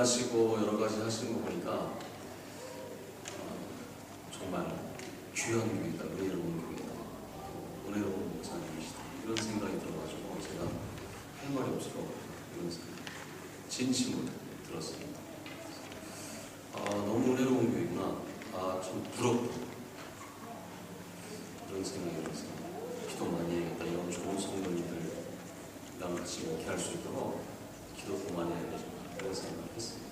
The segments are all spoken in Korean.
결혼하시고 여러 가지 하시는 거 보니까 정말 귀한 교회다, 은혜로운 교회다, 은혜로운 목사님이시다 이런 생각이 들어가지고 제가 할 말이 없을 것 같아요. 이런 생각 진심으로 들었습니다. 너무 은혜로운 교회구나. 좀 부럽다. 이런 생각이 들어서 기도 많이 해야겠다. 이런 좋은 성도님들이랑 같이 이렇게 할 수 있도록 기도 더 많이 해야겠다. 그런 생각을 했습니다.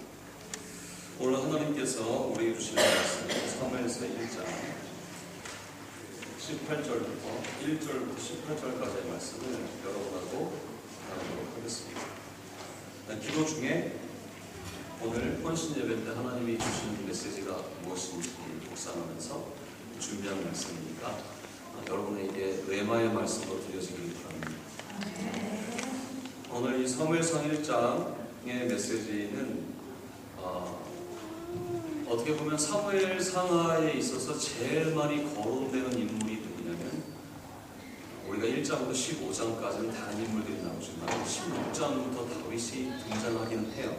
오늘 하나님께서 우리에게 주시는 말씀은 사무엘서 1장 18절부터 1절부터 18절까지의 말씀을 여러분하고 나누도록 하겠습니다. 기도 중에 오늘 헌신 예배 때 하나님이 주시는 메시지가 무엇인지 묵상하면서 준비한 말씀이니까 여러분에게 레마의 말씀으로 들려지길 바랍니다. 오늘 이 사무엘상 1장의 메시지는 어떻게 보면 사무엘 상하에 있어서 제일 많이 거론되는 인물이 누구냐면 우리가 1장부터 15장까지는 다른 인물들이 나오지만 16장부터 다윗이 등장하기는 해요.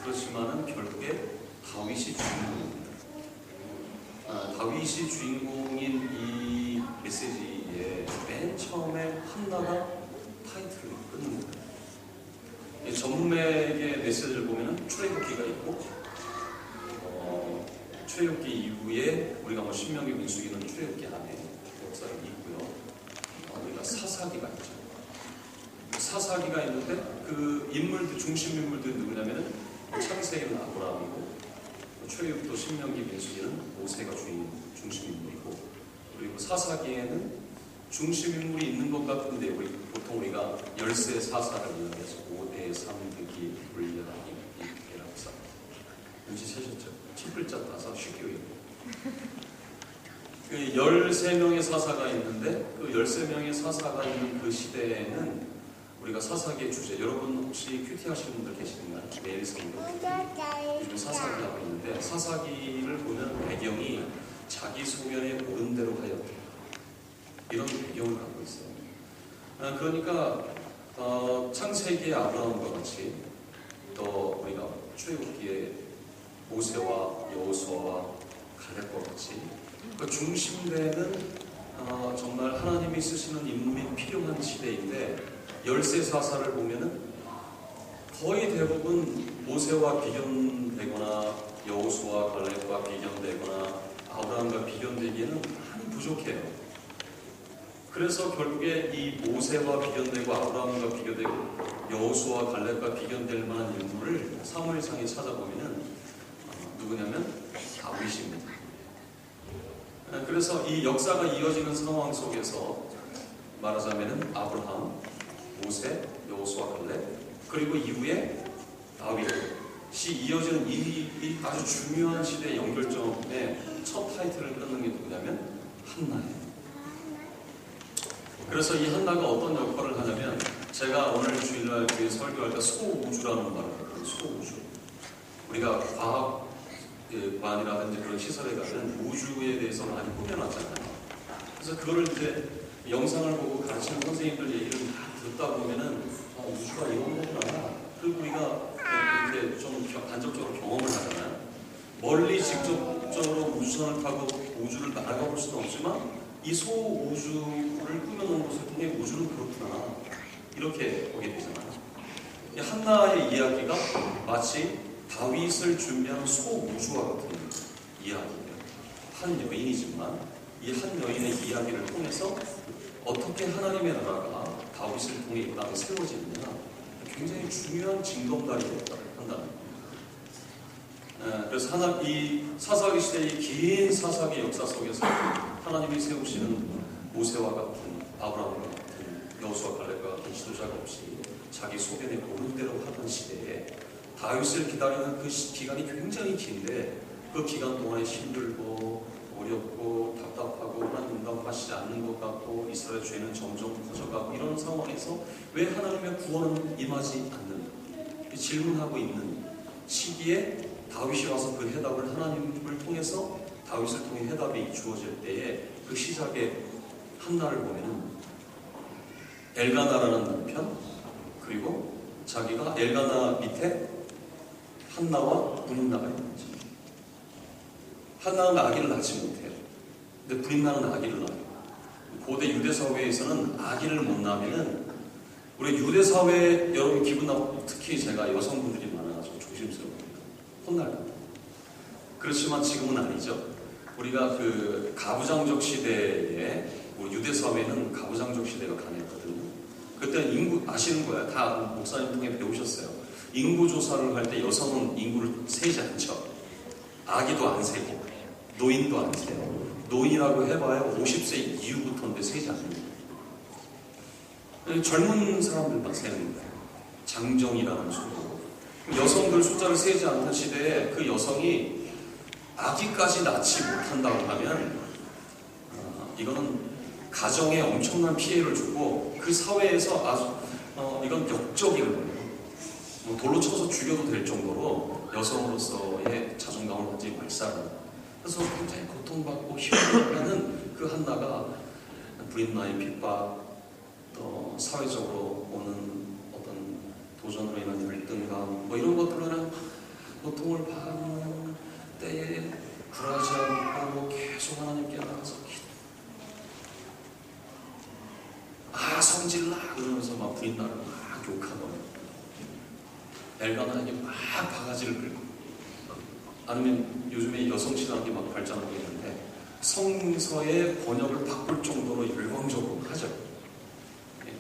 그렇지만은 결국에 다윗이 주인공입니다. 다윗이 주인공인 이 메시지에 맨 처음에 한나가 타이틀을 끊는 거예요. 전문맥의 메시지를 보면은 출애굽기가 있고 출애굽기 이후에 우리가 신명기 민수기는 출애굽기 안에 역사가 있고요. 우리가 사사기가 있죠. 사사기가 있는데 그 인물들 중심 인물들은 누구냐면은 창세기는 아브라함이고 출애굽기도 신명기 민수기는 모세가 중심 인물이고 그리고 사사기에는 중심 인물이 있는 것 같은데 보통 우리가 열세 사사를 이야기해서 5대 3득이 불려라고 사 눈치채셨죠? 7글자 따서 쉽게 외우고 그 13명의 사사가 있는데 그 13명의 사사가 있는 그 시대에는 우리가 사사기의 주제 여러분 혹시 큐티 하시는 분들 계시나요? 매일 성경 요즘 사사기 하고 있는데 사사기를 보면 배경이 자기 소견에 옳은 대로 하였다 이런 배경을 갖고 있어요. 그러니까 창세기의 아브라함과 같이 또 우리가 출애굽기의 모세와 여호수아와 갈렙과 같이 그 중심되는 정말 하나님이 쓰시는 인물이 필요한 시대인데 열세 사사를 보면은 거의 대부분 모세와 비견되거나 여호수아 갈렙과 비견되거나 아브라함과 비견되기에는 많이 부족해요. 그래서 결국에 이 모세와 비견되고 아브라함과 비견되고 여호수아 갈렙과 비견될 만한 인물을 사무엘상에 찾아보면은 누구냐면 다윗입니다. 그래서 이 역사가 이어지는 상황 속에서 말하자면은 아브라함, 모세, 여호수아 갈렙 그리고 이후에 다윗이 이어지는 이 아주 중요한 시대의 연결점의 첫 타이틀을 끊는 게 누구냐면 한나예요. 그래서 이 한나가 어떤 역할을 하냐면 제가 오늘 주일날 교회 설교할 때 소우주라는 말을 했거든요. 소우주. 우리가 과학관이라든지 그런 시설에 가면 우주에 대해서 많이 꾸며놨잖아요. 그래서 그거를 이제 영상을 보고 가르치는 선생님들 얘기를 다 듣다 보면은 우주가 이런 거구나. 그리고 우리가 이렇게 좀 간접적으로 경험을 하잖아요. 멀리 직접적으로 우주선을 타고 우주를 날아가 볼 수는 없지만 이 소우주를 꾸며놓은 것을 통해 우주는 그렇구나 이렇게 보게 되잖아요. 한나의 이야기가 마치 다윗을 준비하는 소우주와 같은 이야기예요. 한 여인이지만 이 한 여인의 이야기를 통해서 어떻게 하나님의 나라가 다윗을 통해 이 땅에 세워지느냐 굉장히 중요한 징검다리였다 한다는 거예요. 그래서 이 사사기 시대의 긴 사사기 역사 속에서 하나님이 세우시는 모세와 같은 아브라함과 같은 여호수아 갈렙과 같은 지도자가 없이 자기 소견에 옳은 대로 하던 시대에 다윗을 기다리는 그 기간이 굉장히 긴데 그 기간 동안에 힘들고 어렵고 답답하고 하나님 응답하시지 않는 것 같고 이스라엘 죄는 점점 커져가고 이런 상황에서 왜 하나님의 구원은 임하지 않는가 질문하고 있는 시기에 다윗이 와서 그 해답을 하나님을 통해서 다윗을 통해 해답이 주어질 때에 그 시작의 한나를 보면은 엘가나라는 남편 그리고 자기가 엘가나 밑에 한나와 브린나가 있는 거죠. 한나는 아기를 낳지 못해요. 근데 브린나는 아기를 낳아요. 고대 유대 사회에서는 아기를 못 낳으면은, 우리 유대 사회 여러분 기분 나쁘고 특히 제가 여성분들이 많아가지고 조심스러워요. 혼날 겁니다. 그렇지만 지금은 아니죠. 우리가 그 가부장적 시대에, 우리 유대 사회는 가부장적 시대가 강했거든요. 그때는 인구 아시는 거야. 다 목사님 통해 배우셨어요. 인구 조사를 할 때 여성은 인구를 세지 않죠. 아기도 안 세고 노인도 안 세요. 노인이라고 해봐야 50세 이후부터인데 세지 않습니다. 젊은 사람들만 세는 거예요. 장정이라는 수로. 여성들 숫자를 세지 않던 시대에 그 여성이 아기까지 낳지 못한다고 하면 이거는 가정에 엄청난 피해를 주고 그 사회에서 아주 이건 역적인 거예요. 뭐 돌로 쳐서 죽여도 될 정도로 여성으로서의 자존감을 완전히 말살하는. 그래서 굉장히 고통받고 힘들어하는 그 한나가 브린나의 핍박, 또 사회적으로 오는 어떤 도전으로 인한 열등감, 뭐 이런 것들로 인한 고통을 받는 때에 굴하지 않고 계속 하나님께 나가서 성질나 그러면서 막 브린나를 막 욕하고 엘가나에게 막 바가지를 끌고, 아니면 요즘에 여성신학이 막 발전하고 있는데 성서의 번역을 바꿀 정도로 열광적으로 하죠.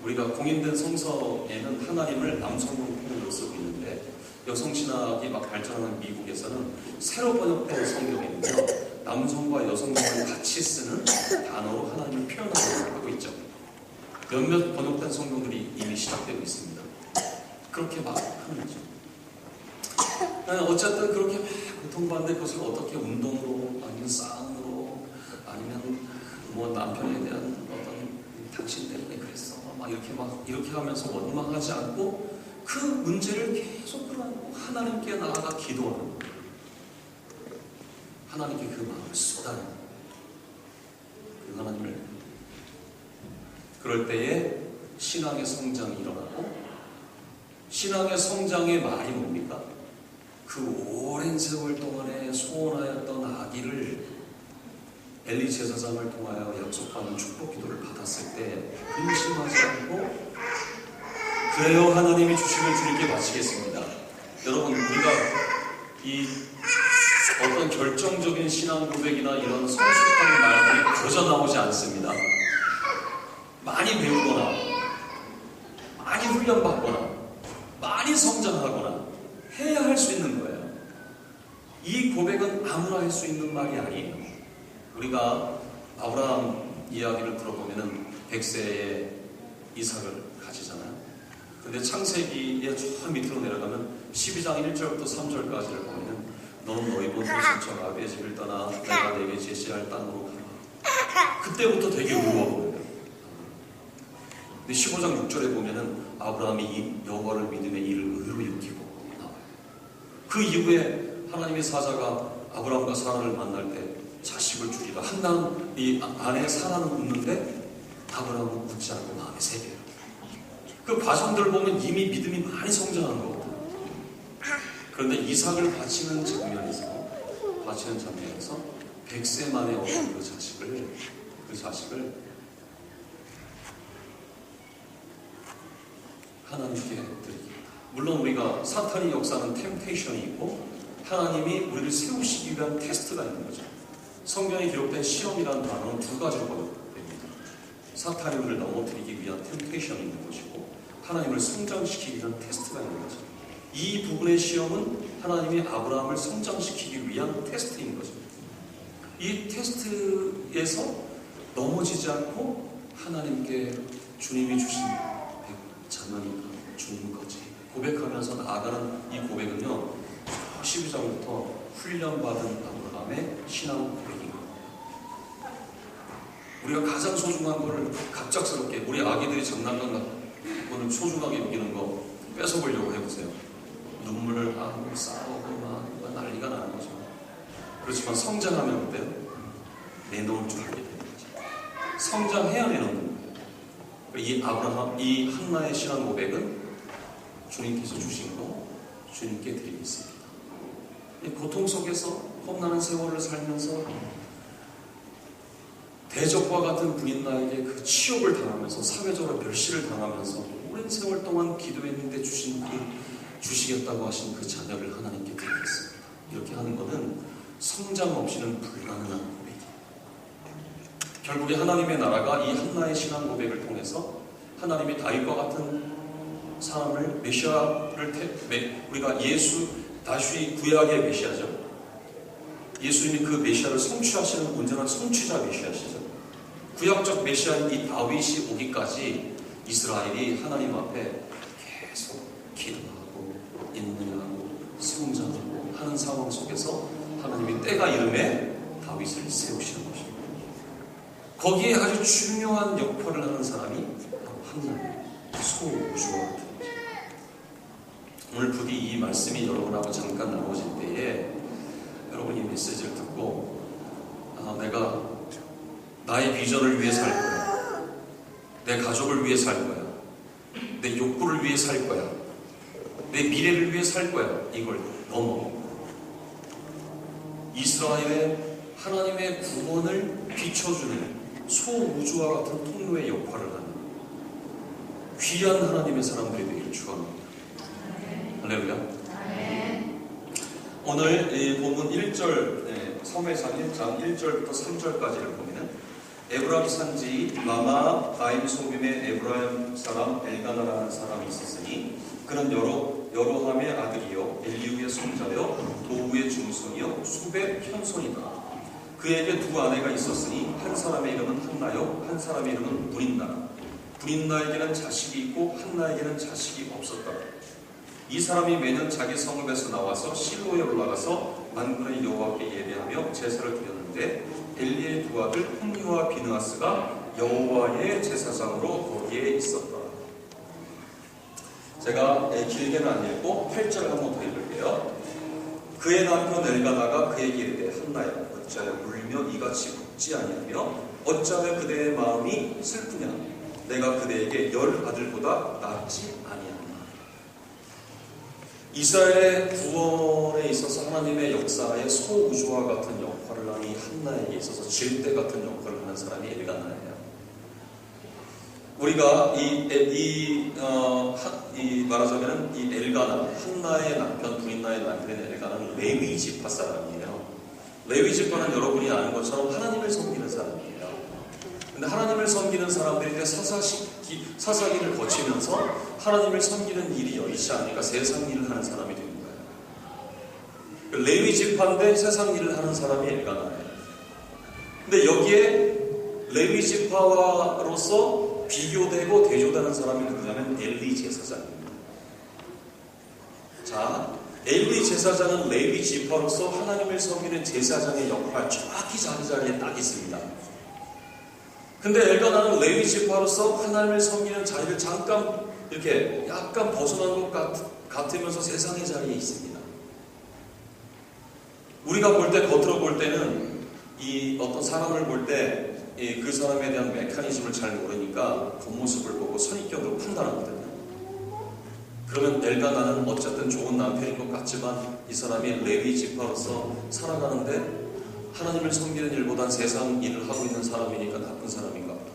우리가 공인된 성서에는 하나님을 남성으로 표현을 쓰고 있는데 여성신학이 막 발전하는 미국에서는 새로 번역된 성경에는요 남성과 여성을 같이 쓰는 단어로 하나님을 표현하고 있죠. 몇몇 번역된 성경들이 이미 시작되고 있습니다. 그렇게 막 하는 거죠. 어쨌든 그렇게 막 고통받는데 그것을 어떻게 운동으로 아니면 싸움으로 아니면 뭐 남편에 대한 어떤 당신 때문에 그랬어 막 이렇게 하면서 원망하지 않고 그 문제를 계속 끌어안고 하나님께 나아가 기도하는 거예요. 하나님께 그 마음을 쏟아내는 거예요. 그 하나님을. 그럴 때에 신앙의 성장이 일어나고, 신앙의 성장의 말이 뭡니까? 그 오랜 세월 동안에 소원하였던 아기를 엘리 제사장을 통하여 약속받은 축복 기도를 받았을 때 근심하지 않고, 그래요 하나님이 주시면 주님께 바치겠습니다. 여러분, 우리가 이 어떤 결정적인 신앙 고백이나 이런 성숙한 말들이 거저 나오지 않습니다. 많이 배우거나 많이 훈련받거나 많이 성장하거나 해야 할 수 있는 거예요. 이 고백은 아무나 할 수 있는 말이 아니에요. 우리가 아브라함 이야기를 들어보면은 100세에 이삭을 가지잖아요. 근데 창세기에 저 밑으로 내려가면 12장 1절부터 3절까지를 보면은 너는 너희 본 도시처럼 아비의 집을 떠나 내가 내게 제시할 땅으로 가라. 그때부터 되게 어려워. 근데 15장 6절에 보면은 아브라함이 여호와를 믿음에 이를 의로 여기고 나와요. 그 이후에 하나님의 사자가 아브라함과 사라를 만날 때 자식을 주리라. 한나는 이 아내 사라는 웃는데 아브라함은 웃지 않고 마음에 새겨요. 그 과정들을 보면 이미 믿음이 많이 성장한 거거든요. 그런데 이삭을 바치는 장면에서 100세 만에 얻은 그 자식을 하나님께 드립니다. 물론 우리가 사탄의 역사는 템테이션이 있고 하나님이 우리를 세우시기 위한 테스트가 있는 거죠. 성경에 기록된 시험이라는 단어는 두 가지로 번역됩니다. 사탄이 우리를 넘어뜨리기 위한 템테이션이 있는 것이고 하나님을 성장시키기 위한 테스트가 있는 거죠. 이 부분의 시험은 하나님이 아브라함을 성장시키기 위한 테스트인 거죠. 이 테스트에서 넘어지지 않고 하나님께 주님이 주신 자녀니까 주는 거지 고백하면서 나아가는 이 고백은요 12장부터 훈련받은 아브라함의 신앙 고백인 거예요. 우리가 가장 소중한 거를 갑작스럽게 우리 아기들이 장난감 갖고는 소중하게 여기는 거 뺏어보려고 해보세요. 눈물을 하고 싸우고 막 난리가 나는 거죠. 그렇지만 성장하면 어때요? 내놓을 줄 알게 되는 거죠. 성장해야 내놓는 거예요. 이 한나의 신앙 고백은 주님께서 주신 거 주님께 드리겠습니다. 고통 속에서 험난한 세월을 살면서 대적과 같은 부인나에게 그 치욕을 당하면서 사회적으로 멸시를 당하면서 오랜 세월 동안 기도했는데 주시겠다고 하신 그 자녀를 하나님께 드리겠습니다. 이렇게 하는 것은 성장 없이는 불가능한 고백이에요. 결국에 하나님의 나라가 이 한나의 신앙 고백을 통해서 하나님이 다윗과 같은 사람을 메시아를 우리가 다시 구약의 메시아죠. 예수님이 그 메시아를 성취하시는 온전한 성취자 메시아시죠. 구약적 메시아인 이 다윗이 오기까지 이스라엘이 하나님 앞에 계속 기도하고 인내하고 성장하고 하는 상황 속에서 하나님이 때가 이름에 다윗을 세우시는 것입니다. 거기에 아주 중요한 역할을 하는 사람이 바로 한나예요. 소우주와 같은 거죠. 오늘 부디 이 말씀이 여러분하고 잠깐 나눠질 때에 여러분이 이 메시지를 듣고 내가 나의 비전을 위해 살 거야, 내 가족을 위해 살 거야, 내 욕구를 위해 살 거야, 내 미래를 위해 살 거야, 이걸 넘어 이스라엘의 하나님의 구원을 비춰주는 소우주와 같은 통로의 역할을 하는 귀한 하나님의 사람들이 되기를 축원합니다. 할렐루야. 오늘 이 본문 1절, 사무엘상 1장 1절부터 3절까지를 보면은 에브라임 산지 라마 다임 소빔의 에브라임 사람 엘가나라는 사람이 있었으니 그는 여로함의 아들이요 엘리후의 손자요 도우의 중손이요 수백 현손이다. 그에게 두 아내가 있었으니 한 사람의 이름은 한나요 한 사람의 이름은 브린나. 브린나에게는 자식이 있고 한나에게는 자식이 없었다. 이 사람이 매년 자기 성읍에서 나와서 실로에 올라가서 만군의 여호와께 예배하며 제사를 드렸는데 엘리의 두 아들 홈리와 비느하스가 여호와의 제사장으로 거기에 있었다. 제가 길게는 안 읽고 8절 한번 더 읽을게요. 그의 남편 엘가나가 그에게 이르되 한나야 어찌하여 울며 이같이 웃지 아니하며 어찌하여 그대의 마음이 슬프냐 내가 그대에게 10 아들보다 낫지 아니하나. 이스라엘의 구원에 있어서 하나님의 역사의 소우주와 같은 역할을 하는 이 한나에게 있어서 질대 같은 역할을 하는 사람이 엘가나예요. 우리가 말하자면 이 엘가나, 한나의 남편, 브린나의 남편인 엘가나는 레위 지파 사람이에요. 레위 지파는 여러분이 아는 것처럼 하나님을 섬기는 사람이에요. 근데 하나님을 섬기는 사람들이 사사기를 거치면서 하나님을 섬기는 일이 여의치 않으니까 세상 일을 하는 사람이 되는 거예요. 레위 지파인데 세상 일을 하는 사람이 엘가나예요. 근데 여기에 레위 지파로서 비교되고 대조되는 사람이 누구냐면 엘리 제사장입니다. 자, 엘리 제사장은 레위 지파로서 하나님을 섬기는 제사장의 역할 정확히 자기자리에 딱 있습니다. 근데 엘가나는 레위 지파로서 하나님을 섬기는 자리를 잠깐 이렇게 약간 벗어난 것 같으면서 세상의 자리에 있습니다. 우리가 볼 때, 겉으로 볼 때는 이 어떤 사람을 볼 때 그 사람에 대한 메커니즘을 잘 모르니까 겉모습을 보고 선입견으로 판단하거든요. 그러면 엘가나는 어쨌든 좋은 남편인 것 같지만 이 사람이 레위 지파로서 살아가는데 하나님을 섬기는 일보단 세상 일을 하고 있는 사람이니까 나쁜 사람인가 보다.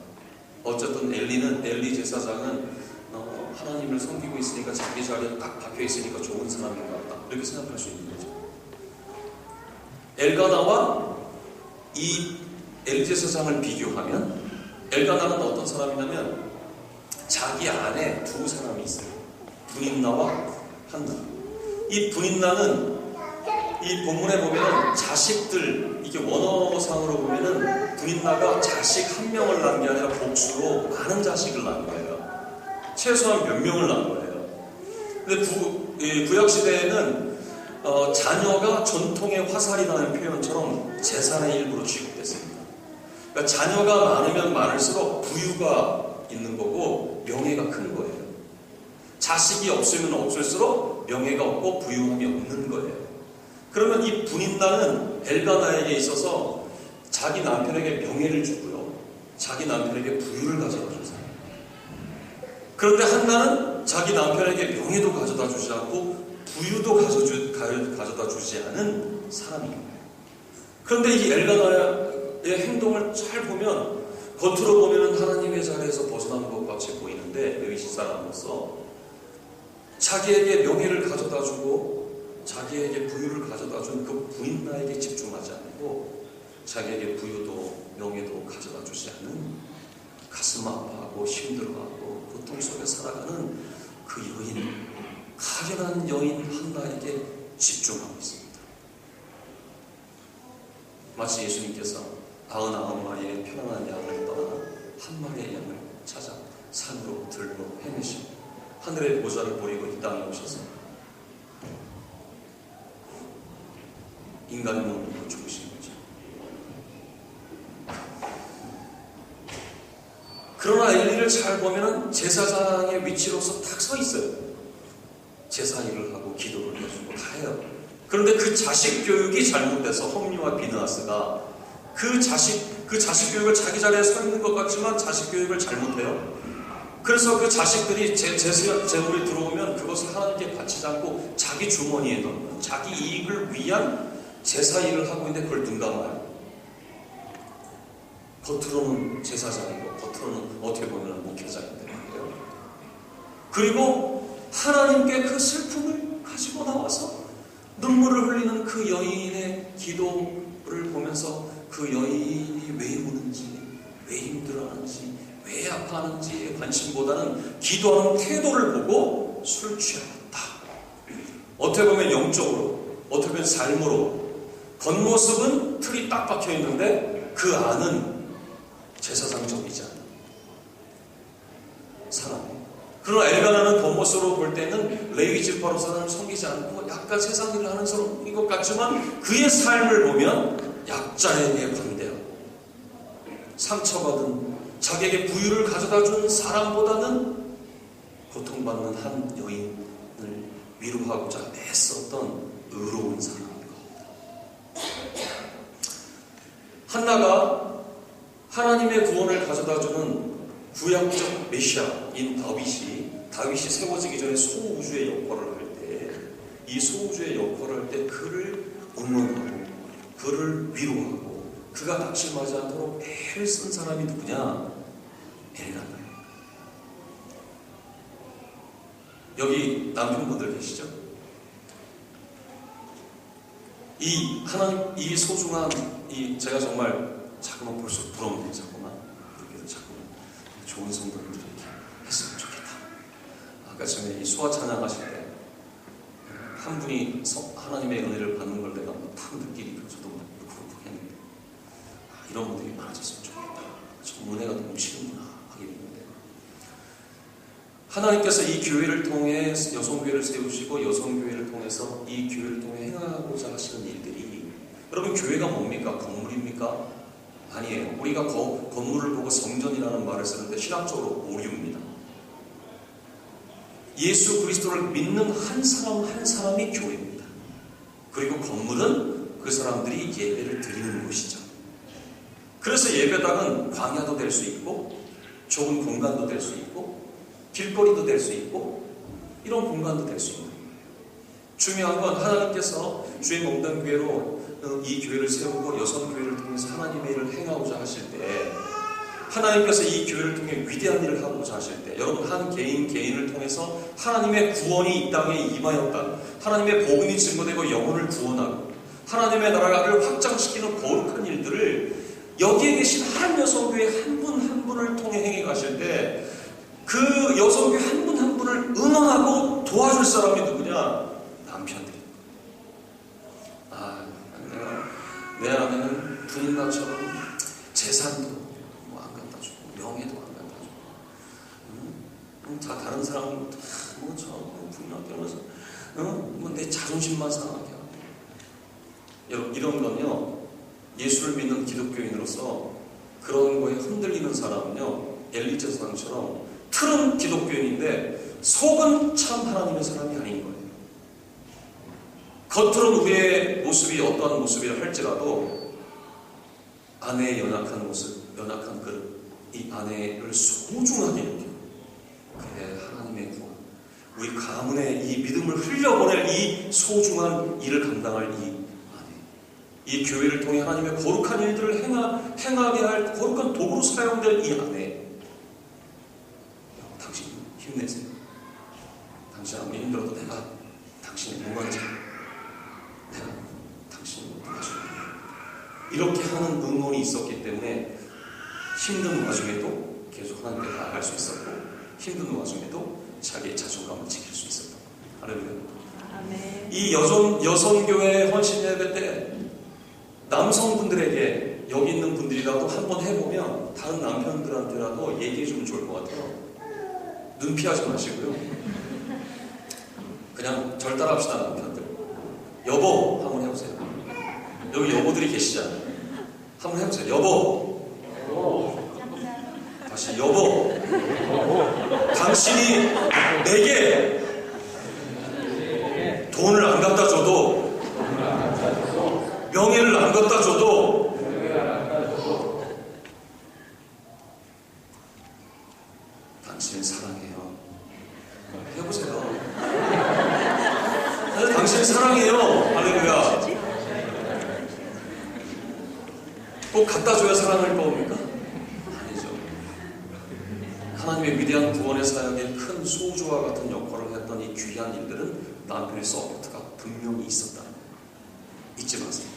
어쨌든 엘리 제사장은 하나님을 섬기고 있으니까 자기 자리에 딱 박혀 있으니까 좋은 사람인가 보다. 이렇게 생각할 수 있는 거죠. 엘가나와 이 엘리 제사장을 비교하면 엘가나는 어떤 사람이냐면 자기 안에 두 사람이 있어요. 브린나와 한나. 이 브린나는 이 본문에 보면은 자식들, 이게 원어상으로 보면은 브린나가 자식 한 명을 낳은 게 아니라 복수로 많은 자식을 낳은 거예요. 최소한 몇 명을 낳은 거예요. 근데 구약시대에는 자녀가 전통의 화살이라는 표현처럼 재산의 일부로 취급됐습니다. 그러니까 자녀가 많으면 많을수록 부유가 있는 거고 명예가 큰 거예요. 자식이 없으면 없을수록 명예가 없고 부유함이 없는 거예요. 그러면 이 브린나는 엘가나에게 있어서 자기 남편에게 명예를 주고요, 자기 남편에게 부유를 가져다 준 사람이에요. 그런데 한나는 자기 남편에게 명예도 가져다 주지 않고 부유도 가져다 주지 않은 사람이에요. 그런데 이 엘가나의 행동을 잘 보면 겉으로 보면 하나님의 자리에서 벗어난 것 같이 보이는데 레위지 사람으로서 자기에게 명예를 가져다 주고 자기에게 부유를 가져다 준 그 부인나에게 집중하지 않고 자기에게 부유도 명예도 가져다 주지 않는 가슴 아파하고 힘들어하고 고통 속에 살아가는 그 여인, 가련한 여인 한나에게 집중하고 있습니다. 마치 예수님께서 99마리의 편안한 양을 떠나 한 마리의 양을 찾아 산으로 들로 헤매시고 하늘의 보좌를 버리고 이 땅에 오셔서 인간의 몸으로 죽으신 거죠. 그러나 엘리를 잘 보면 제사장의 위치로서 딱 서 있어요. 제사 일을 하고 기도를 해주고 다 해요. 그런데 그 자식 교육이 잘못돼서 홈리와 비느하스가 그 자식 교육을 자기 자리에 서 있는 것 같지만 자식 교육을 잘못해요. 그래서 그 자식들이 재물이 들어오면 그것을 하나님께 바치지 않고 자기 주머니에 넣는 자기 이익을 위한 제사 일을 하고 있는데 그걸 눈 감아요. 겉으로는 제사장이고 겉으로는 어떻게 보면 목회자인데 말이에요. 그리고 하나님께 그 슬픔을 가지고 나와서 눈물을 흘리는 그 여인의 기도를 보면서 그 여인이 왜 우는지, 왜 힘들어하는지, 왜 아파하는지에 관심보다는 기도하는 태도를 보고 술 취하였다. 어떻게 보면 영적으로, 어떻게 보면 삶으로 겉모습은 틀이 딱 박혀 있는데 그 안은 제사장적이지 않은 사람이에요. 그러나 엘가나는 겉모습으로 볼 때는 레위 지파로 사람을 섬기지 않고 약간 세상 일을 하는 사람인 것 같지만 그의 삶을 보면 약자에게 관대하고 상처받은 자기에게 부유를 가져다 준 사람보다는 고통받는 한 여인을 위로하고자 애썼던 의로운 사람인 것 같다. 한나가 하나님의 구원을 가져다주는 구약적 메시아인 다윗이 세워지기 전에 소우주의 역할을 할 때, 이 소우주의 역할을 할 때 그를 응원하고 그를 위로하고 그가 낙심하지 않도록 애를 쓴 사람이 누구냐? 엘가나예요. 여기 남편분들 계시죠? 이 소중한 제가 정말 자꾸만 볼수록 부러운데 자꾸만 좋은 성도들도 이렇게 했으면 좋겠다. 아까 전에 이 수화 찬양하실 때 한 분이 하나님의 은혜를 받는 걸 내가 탁 느끼니까 저도 그렇게 했는데 이런 분들이 많아졌으면 좋겠다. 저 은혜가 넘치는구나 하게 됐는데 하나님께서 이 교회를 통해 여성교회를 세우시고 여성교회를 통해서 이 교회를 통해 행하고자 하시는 일들이 여러분 교회가 뭡니까? 건물입니까? 아니에요. 우리가 건물을 보고 성전이라는 말을 쓰는데 신학적으로 오류입니다. 예수 그리스도를 믿는 한 사람 한 사람이 교회입니다. 그리고 건물은 그 사람들이 예배를 드리는 곳이죠. 그래서 예배당은 광야도 될 수 있고 좁은 공간도 될 수 있고 길거리도 될 수 있고 이런 공간도 될 수 있는 거예요. 중요한 건 하나님께서 주의 몸된 교회로 이 교회를 세우고 여성교회를 통해서 하나님의 일을 행하고자 하실 때 하나님께서 이 교회를 통해 위대한 일을 하고자 하실 때 여러분 한 개인을 통해서 하나님의 구원이 이 땅에 임하였다. 하나님의 복음이 증거되고 영혼을 구원하고 하나님의 나라를 확장시키는 거룩한 일들을 여기에 계신 한 여성교회 한 분 한 분을 통해 행해 가실 때 그 여성교회 한 분 한 분을 응원하고 도와줄 사람이 누구냐? 남편들이. 내 아내는 부인나처럼 재산도 안 갖다 주고 명예도 안 갖다 주고 다 다른 사람은 부인나 때문에 내 자존심만 상하게 하고 여러분 이런 건요 예수를 믿는 기독교인으로서 그런 거에 흔들리는 사람은요 엘리 제사장처럼 틀은 기독교인인데 속은 참 하나님의 사람이 아닌 거예요. 겉으로는 우리의 모습이 어떠한 모습이라 할지라도 아내의 연약한 모습, 연약한 이 아내를 소중하게 여기고 그래 하나님의 구원, 우리 가문의 이 믿음을 흘려보낼 이 소중한 일을 감당할 이 아내, 이 교회를 통해 하나님의 거룩한 일들을 행하게 할 거룩한 도구로 사용될 이 아내, 당신 힘내세요. 당신 아무리 힘들어도 내가 당신의 응원자, 내가 당신을 도와줄게. 이렇게 하는 응원이 있었기 때문에 힘든 와중에도 계속 하나님께 나아갈 수 있었고, 힘든 와중에도 자기의 자존감을 지킬 수 있었던 거예요. 할렐루야. 이 여성교회 헌신 예배 때 남성분들에게, 여기 있는 분들이라도 한번 해보면 다른 남편들한테라도 얘기해주면 좋을 것 같아요. 눈 피하지 마시고요. 그냥 절 따라합시다. 남편들, 여보 한번 해보세요. 여기 여보들이 계시잖아요. 한번 해보세요. 여보. 다시 여보. 당신이 내게 돈을 안 갖다 줘도, 명예를 안 갖다 줘도 당신을 사랑해요. 해보세요. 당신을 사랑해요. 할렐루야. 꼭 갖다 줘야 사랑할 겁니까? 아니죠. 하나님의 위대한 구원의 사역에 큰 소주와 같은 역할을 했던 이 귀한 일들은 남편의 서포트가 분명히 있었다는 거예요. 잊지 마세요.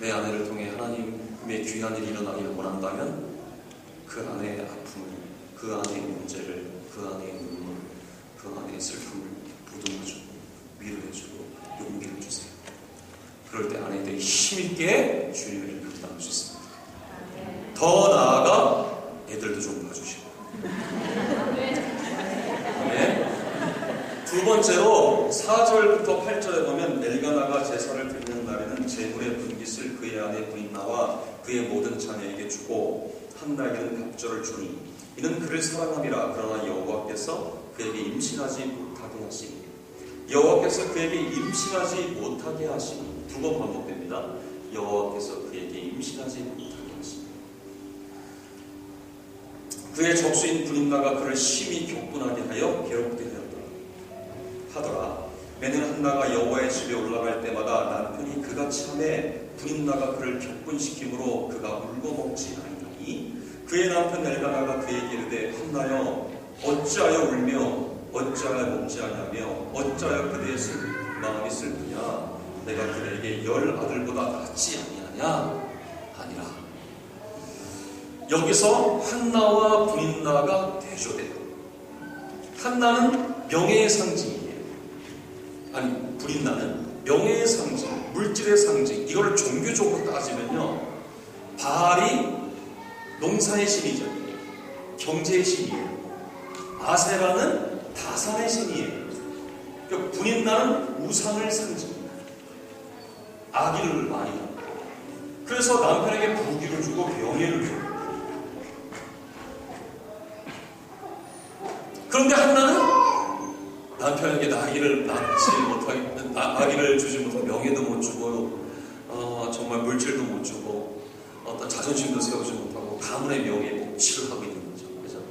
내 아내를 통해 하나님의 귀한 일이 일어나기를 원한다면 그 아내의 아픔을, 그 아내의 문제를, 그 아내의 눈물, 그 아내의 슬픔을 보듬어주고 위로해주고 용기를 주세요. 그럴 때 아내들이 힘있게 주의 일을 감당할 수 있습니다. 더 나아가 애들도 좀 봐주시고. 네. 두 번째로 4절부터 8절에 보면 엘가나가 제사를 드리는 날에는 제물의 분깃을 그의 아내 브린나와 그의 모든 자녀에게 주고 한나에게는 갑절을 주니 이는 그를 사랑함이라. 그러나 여호와께서 그에게 임신하지 못하게 하시니, 여호와께서 그에게 임신하지 못하게 하시니, 두 번 반복됩니다. 여호와께서 그에게 임신하지 못하게 하시니. 그의 적수인 브린나가 그를 심히 격분하게 하여 괴롭게 하더라. 매년 한나가 여호와의 집에 올라갈 때마다 남편이 그같이 하매 브린나가 그를 격분시키므로 그가 울고 먹지 아니하니, 그의 남편 엘가나가 그에게 이르되 한나여 어찌하여 울며 어찌하여 먹지 아니하며 어찌하여 그대의 마음이 슬프냐. 내가 그대에게 10 아들보다 낫지 아니하냐. 아니라. 여기서 한나와 브린나가 대조돼요. 한나는 명예의 상징이에요. 아니, 브린나는 명예의 상징, 물질의 상징. 이거를 종교적으로 따지면요, 바알이 농사의 신이죠. 경제의 신이에요. 아세라는 다산의 신이에요. 그러니까 브린나는 우상을 상징해요. 아기를 많이 낳고, 그래서 남편에게 부귀를 주고 명예를 주고. 그런데 한나는 남편에게 아기를 낳지 못하게, 아기를 주지 못하고 명예도 못 주고, 정말 물질도 못 주고, 어떤 자존심도 세우지 못하고 가문의 명예에 복치를 하고 있는 거죠. 그죠?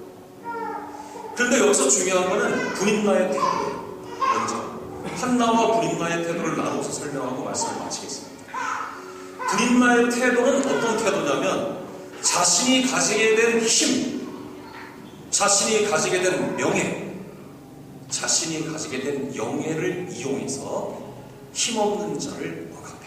그런데 여기서 중요한 거는 브린나의 태도예요. 먼저 한나와 브린나의 태도를 나눠서 설명하고 말씀을 마치겠습니다. 브린나의 태도는 어떤 태도냐면, 자신이 가지게 된 힘, 자신이 가지게 된 명예, 자신이 가지게 된 영예를 이용해서 힘없는 자를 억압하는